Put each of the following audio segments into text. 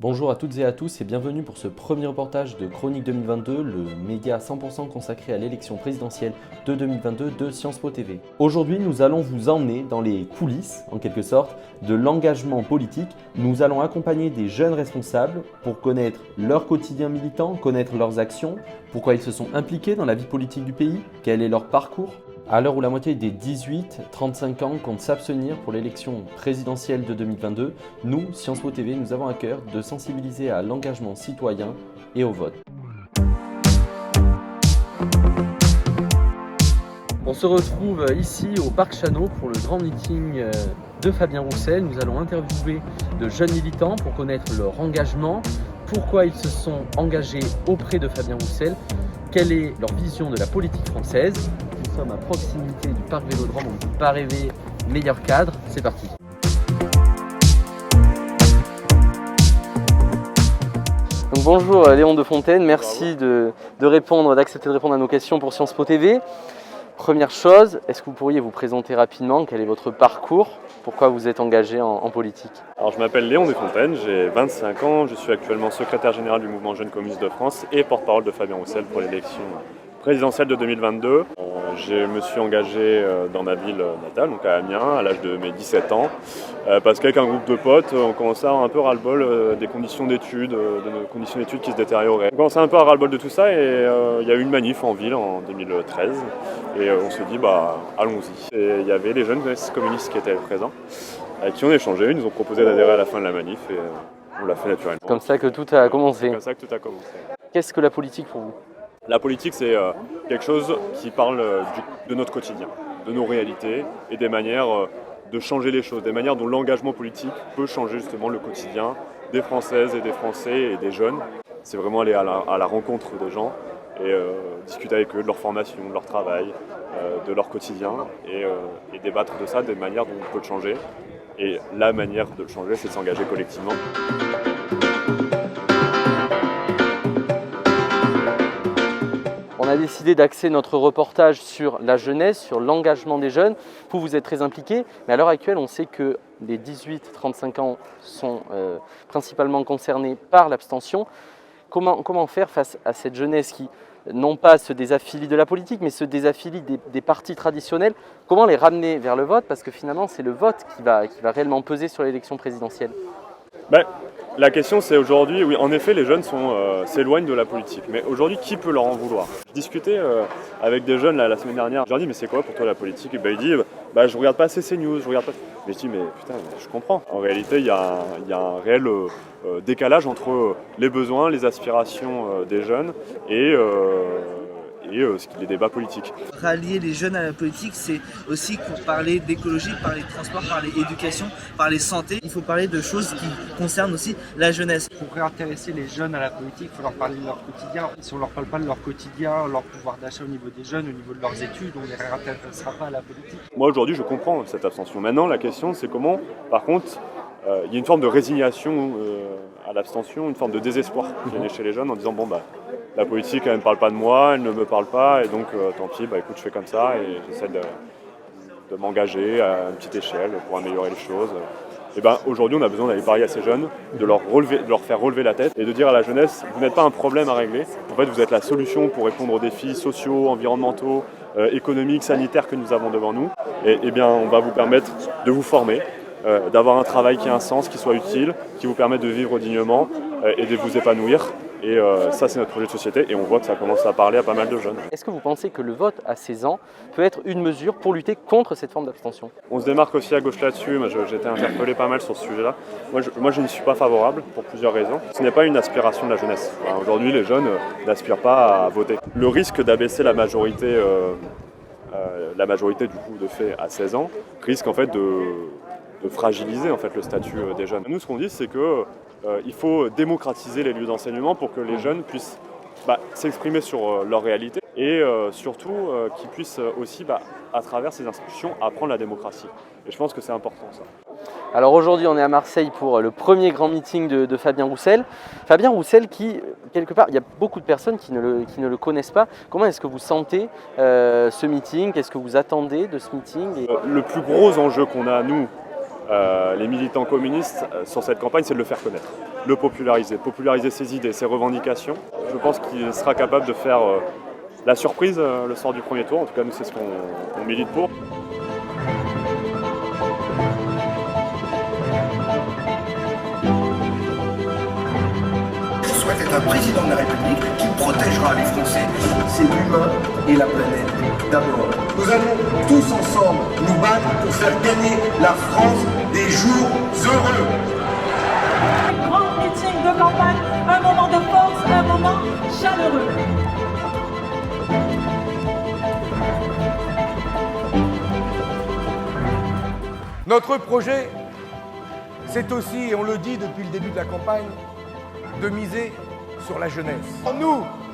Bonjour à toutes et à tous et bienvenue pour ce premier reportage de Chronique 2022, le média 100% consacré à l'élection présidentielle de 2022 de Sciences Po TV. Aujourd'hui, nous allons vous emmener dans les coulisses, en quelque sorte, de l'engagement politique. Nous allons accompagner des jeunes responsables pour connaître leur quotidien militant, connaître leurs actions, pourquoi ils se sont impliqués dans la vie politique du pays, quel est leur parcours. À l'heure où la moitié des 18-35 ans comptent s'abstenir pour l'élection présidentielle de 2022, nous, Sciences Po TV, nous avons à cœur de sensibiliser à l'engagement citoyen et au vote. On se retrouve ici au Parc Chanot pour le grand meeting de Fabien Roussel. Nous allons interviewer de jeunes militants pour connaître leur engagement, pourquoi ils se sont engagés auprès de Fabien Roussel, quelle est leur vision de la politique française. Nous sommes à proximité du parc Vélodrome, on ne peut pas rêver meilleur cadre, c'est parti. Donc bonjour Léon de Fontaine, merci d'accepter de répondre à nos questions pour Sciences Po TV. Première chose, est-ce que vous pourriez vous présenter rapidement, quel est votre parcours, pourquoi vous êtes engagé en politique? Alors je m'appelle Léon de Fontaine, j'ai 25 ans, je suis actuellement secrétaire général du mouvement Jeunes communistes de France et porte-parole de Fabien Roussel pour l'élection présidentielle de 2022. Je me suis engagé dans ma ville natale, donc à Amiens, à l'âge de mes 17 ans, parce qu'avec un groupe de potes, on commençait à avoir un peu ras-le-bol des conditions d'études, de nos conditions d'études qui se détérioraient. On commençait un peu à ras-le-bol de tout ça et il y a eu une manif en ville en 2013 et on se dit allons-y. Et il y avait les jeunes communistes qui étaient présents, avec qui on échangeait, ils nous ont proposé d'adhérer à la fin de la manif et on l'a fait naturellement. Comme ça que tout a commencé. Comme ça que tout a commencé. Qu'est-ce que la politique pour vous? La politique, c'est quelque chose qui parle de notre quotidien, de nos réalités et des manières de changer les choses, des manières dont l'engagement politique peut changer justement le quotidien des Françaises et des Français et des jeunes. C'est vraiment aller à la rencontre des gens et discuter avec eux de leur formation, de leur travail, de leur quotidien et débattre de ça, des manières dont on peut le changer. Et la manière de le changer, c'est de s'engager collectivement. On a décidé d'axer notre reportage sur la jeunesse, sur l'engagement des jeunes. Vous êtes très impliqués, mais à l'heure actuelle, on sait que les 18-35 ans sont principalement concernés par l'abstention. Comment faire face à cette jeunesse qui, non pas se désaffilie de la politique, mais se désaffilie des partis traditionnels? Comment les ramener vers le vote? Parce que finalement, c'est le vote qui va réellement peser sur l'élection présidentielle. La question c'est aujourd'hui, oui en effet les jeunes s'éloignent de la politique, mais aujourd'hui qui peut leur en vouloir? Je discutais avec des jeunes la semaine dernière, je leur dis mais c'est quoi pour toi la politique? Et ils disent je regarde pas assez CNews, je regarde pas... Mais je dis mais putain je comprends, en réalité il y a un réel décalage entre les besoins, les aspirations des jeunes et les débats politiques. Rallier les jeunes à la politique, c'est aussi pour parler d'écologie, parler de transport, parler d'éducation, parler santé. Il faut parler de choses qui concernent aussi la jeunesse. Pour réintéresser les jeunes à la politique, il faut leur parler de leur quotidien. Si on ne leur parle pas de leur quotidien, leur pouvoir d'achat au niveau des jeunes, au niveau de leurs études, on ne les réintéressera pas à la politique. Moi aujourd'hui je comprends cette abstention. Maintenant la question c'est comment, par contre, il y a une forme de résignation à l'abstention, une forme de désespoir qui est chez les jeunes en disant la politique elle ne parle pas de moi, elle ne me parle pas et donc tant pis, écoute je fais comme ça et j'essaie de m'engager à une petite échelle pour améliorer les choses. Et aujourd'hui on a besoin d'aller parler à ces jeunes, de leur faire relever la tête et de dire à la jeunesse vous n'êtes pas un problème à régler, en fait vous êtes la solution pour répondre aux défis sociaux, environnementaux, économiques, sanitaires que nous avons devant nous et on va vous permettre de vous former, d'avoir un travail qui a un sens, qui soit utile, qui vous permette de vivre dignement et de vous épanouir. Et ça, c'est notre projet de société et on voit que ça commence à parler à pas mal de jeunes. Est-ce que vous pensez que le vote à 16 ans peut être une mesure pour lutter contre cette forme d'abstention? On se démarque aussi à gauche là-dessus. J'ai été interpellé pas mal sur ce sujet-là. Moi, je n'y suis pas favorable pour plusieurs raisons. Ce n'est pas une aspiration de la jeunesse. Aujourd'hui, les jeunes n'aspirent pas à voter. Le risque d'abaisser la majorité du coup de fait à 16 ans risque en fait de fragiliser en fait le statut des jeunes. Nous, ce qu'on dit, c'est que il faut démocratiser les lieux d'enseignement pour que les jeunes puissent s'exprimer sur leur réalité et surtout qu'ils puissent aussi, à travers ces institutions, apprendre la démocratie. Et je pense que c'est important ça. Alors aujourd'hui, on est à Marseille pour le premier grand meeting de Fabien Roussel. Fabien Roussel qui, quelque part, il y a beaucoup de personnes qui ne le connaissent pas. Comment est-ce que vous sentez ce meeting? Qu'est-ce que vous attendez de ce meeting? Le plus gros enjeu qu'on a, nous, les militants communistes sur cette campagne, c'est de le faire connaître, le populariser ses idées, ses revendications. Je pense qu'il sera capable de faire la surprise le soir du premier tour. En tout cas, nous, c'est ce qu'on milite pour. Je souhaite être un président de la République qui protégera les Français. C'est l'humain et la planète d'abord. Nous allons tous ensemble nous battre pour faire gagner la France des jours heureux. Grand meeting de campagne, un moment de force, un moment chaleureux. Notre projet, c'est aussi, et on le dit depuis le début de la campagne, de miser sur la jeunesse.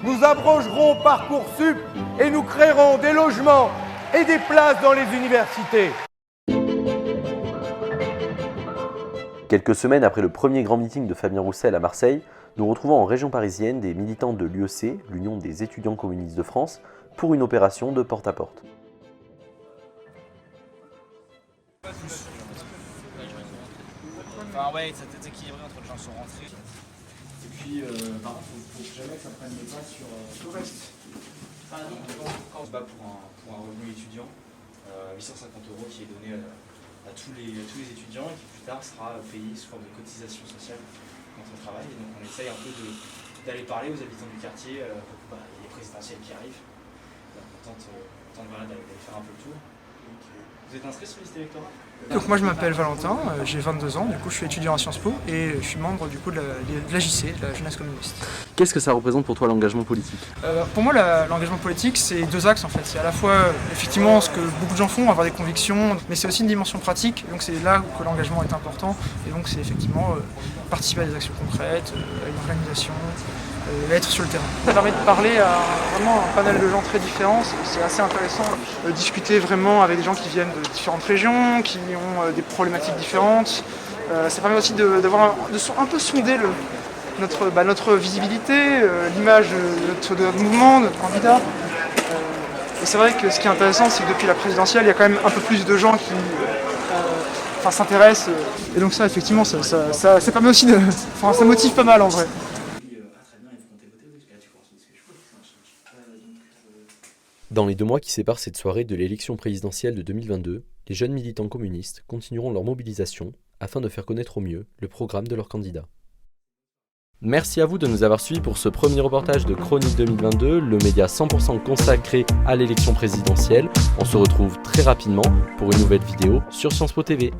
Nous abrogerons Parcoursup et nous créerons des logements et des places dans les universités. Quelques semaines après le premier grand meeting de Fabien Roussel à Marseille, nous retrouvons en région parisienne des militants de l'UEC, l'Union des étudiants communistes de France, pour une opération de porte-à-porte. Enfin ouais, ça peut être équilibré entre les gens qui sont rentrés. Et puis, par contre, faut jamais que ça prenne le pas sur tout le reste. Quand on se bat pour un revenu étudiant, 850 € qui est donné à tous les étudiants et qui plus tard sera payé sous forme de cotisation sociale quand on travaille. Et donc on essaye un peu d'aller parler aux habitants du quartier. Il y a les présidentielles qui arrivent. On tente d'aller faire un peu le tour. Vous êtes inscrit sur la liste électorale ? Donc moi je m'appelle Valentin, j'ai 22 ans, du coup je suis étudiant à Sciences Po et je suis membre du coup de la JC, de la jeunesse communiste. Qu'est-ce que ça représente pour toi l'engagement politique ? Pour moi l'engagement politique c'est deux axes en fait, c'est à la fois effectivement ce que beaucoup de gens font, avoir des convictions, mais c'est aussi une dimension pratique, donc c'est là que l'engagement est important et donc c'est effectivement participer à des actions concrètes, à une organisation, être sur le terrain. Ça permet de parler à vraiment un panel de gens très différents, c'est assez intéressant, discuter vraiment avec des gens qui viennent de différentes régions, qui ont des problématiques différentes. Ça permet aussi de un peu sonder notre visibilité, l'image de notre mouvement, de notre candidat. Et c'est vrai que ce qui est intéressant, c'est que depuis la présidentielle, il y a quand même un peu plus de gens qui s'intéressent. Et donc ça, effectivement, ça permet aussi ça motive pas mal en vrai. Dans les 2 mois qui séparent cette soirée de l'élection présidentielle de 2022, les jeunes militants communistes continueront leur mobilisation afin de faire connaître au mieux le programme de leur candidat. Merci à vous de nous avoir suivis pour ce premier reportage de Chronique 2022, le média 100% consacré à l'élection présidentielle. On se retrouve très rapidement pour une nouvelle vidéo sur Sciences Po TV.